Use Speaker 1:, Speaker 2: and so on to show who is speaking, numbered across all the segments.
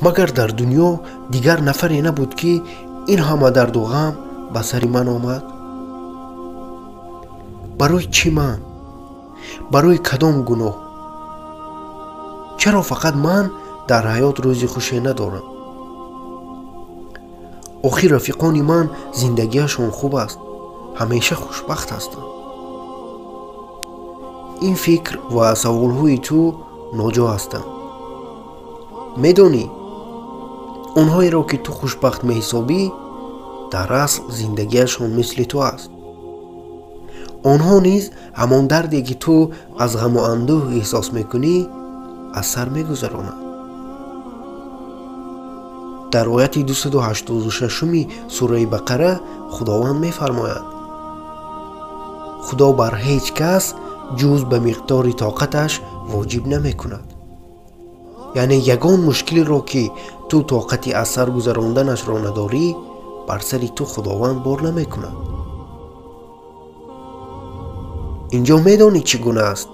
Speaker 1: магар дар дунё дигар нафаре набуд ки ин ҳама дарду ғам ба сари ман омад? барои чӣ ман? барои кадом гуноҳ? чаро фақат ман дар ҳаёт рӯзи хуше надорам? охир рафиқони ман зиндагиашон хуб аст, ҳамеша хушбахт ҳастанд. ин фикр ва саволҳои ту ноҷо ҳастанд. медонӣ, онҳоеро ки ту хушбахт меҳисобӣ, дар асл зиндагиашон мисли ту аст. онҳо низ ҳамон дарде ки ту аз ғаму андӯҳ эҳсос мекунӣ, аз сар мегузаронанд. дар ояти 286 сураи Бақара худованд мефармояд: худо бар ҳеҷ кас ҷуз ба миқдори тоқаташ воҷиб намекунад. яъне ягон мушкилеро ки ту тоқати аз сар гузаронданашро надорӣ, бар сари ту худованд бор намекунад. инҷо медонӣ чӣ гуна аст?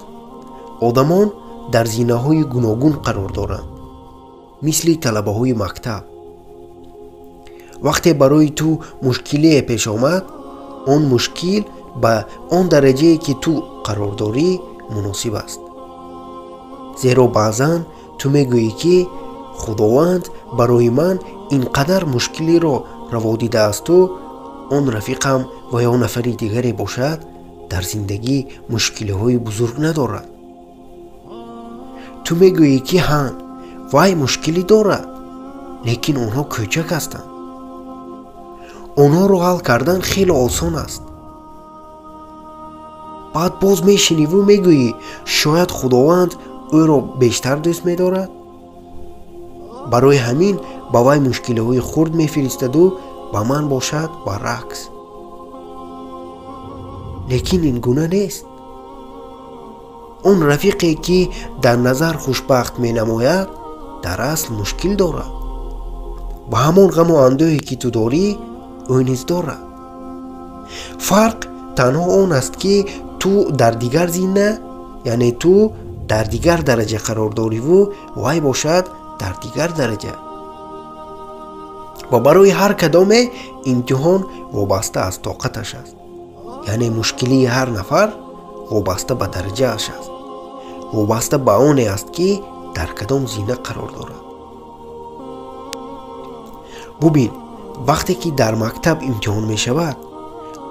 Speaker 1: одамон дар зинаҳои гуногун қарор доранд, мисли талабаҳои мактаб. вақте барои ту мушкилие пеш омад, он мушкил ба он дараҷае ки ту қарор дорӣ муносиб аст. зеро баъзан ту мегӯӣ ки худованд барои ман ин қадар мушкилиро раво дидаасту, он рафиқам ва ё нафари дигаре бошад, дар зиндагӣ мушкилиҳои бузург надорад. ту мегӯӣ ки ҳа, вай мушкилӣ дорад, лекин онҳо кӯчак ҳастанд. онҳоро ҳал кардан хеле осон аст. баъд боз мешиниву мегӯӣ, шояд худованд ӯро бештар дӯст медорад. барои ҳамин ба вай мушкилиҳои хурд мефиристаду ба ман бошад баръакс. лекин ин гуна нест. он рафиқе ки дар назар хушбахт менамояд, дар асл мушкил дорад. ба ҳамон ғаму андӯҳе ки ту дорӣ, ӯ низ дорад. фарқ танҳо он аст ки ту дар дигар зина, яъне ту дар дигар дараҷа қарор дориву вай бошад дар дигар дараҷа. ва барои ҳар кадоме имтиҳон вобаста аз тоқаташ аст. яъне мушкилии ҳар нафар вобаста ба дараҷааш аст. вобаста ба оне аст ки дар кадом зина қарор дорад. бубин, вақте ки дар мактаб имтиҳон мешавад,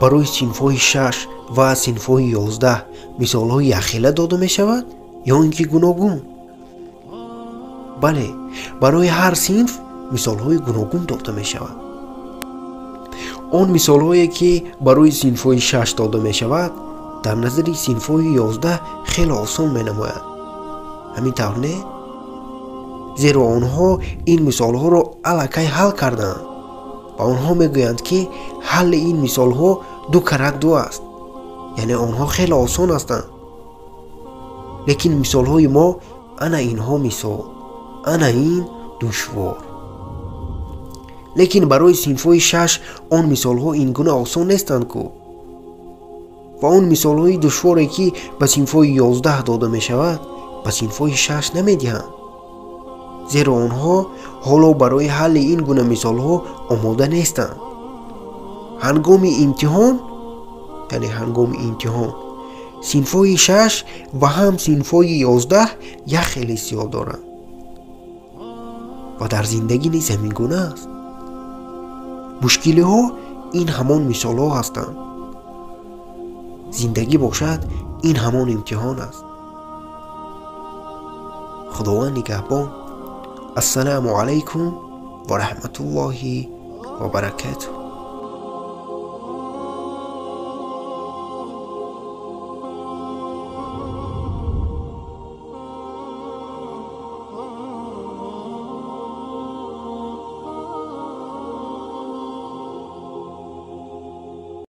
Speaker 1: барои синфҳои 6 ва синфҳои 11 мисолҳои яхела дода мешавад ё ин ки гуногун? бале, барои ҳар синф мисолҳои гуногун дода мешавад. он мисолҳое ки барои синфҳои 6 дода мешавад, дар назари синфҳои 11 хеле осон менамояд. ҳамин тавр не? зеро онҳо ин мисолҳоро аллакай ҳал кардаанд ва онҳо мегӯянд ки ҳалли ин мисолҳо 2 × 2 аст, яъне онҳо хеле осон ҳастанд. лекин мисолҳои мо ана инҳо мисол, ана ин душвор. лекин барои синфҳои 6 он мисолҳо ин гуна осон нестанд ку. ва он мисолҳои душворе ки ба синфҳои 11 дода мешавад, ба синфҳои 6 намедиҳанд. зеро онҳо ҳоло барои ҳалли ин гуна мисолҳо омода нестанд. ҳангоми имтиҳон, яъне ҳангоми имтиҳон, синфҳои 6 ва ҳам синфҳои 11 як хеле зиёд доранд. ва дар зиндагӣ низ ҳамин гуна аст. мушкилиҳо ин ҳамон мисолҳо ҳастанд. зиндагӣ бошад ин ҳамон имтиҳон аст. худованд нигаҳбон. ассалому алайкум ва раҳматуллоҳи ва баракатуҳ.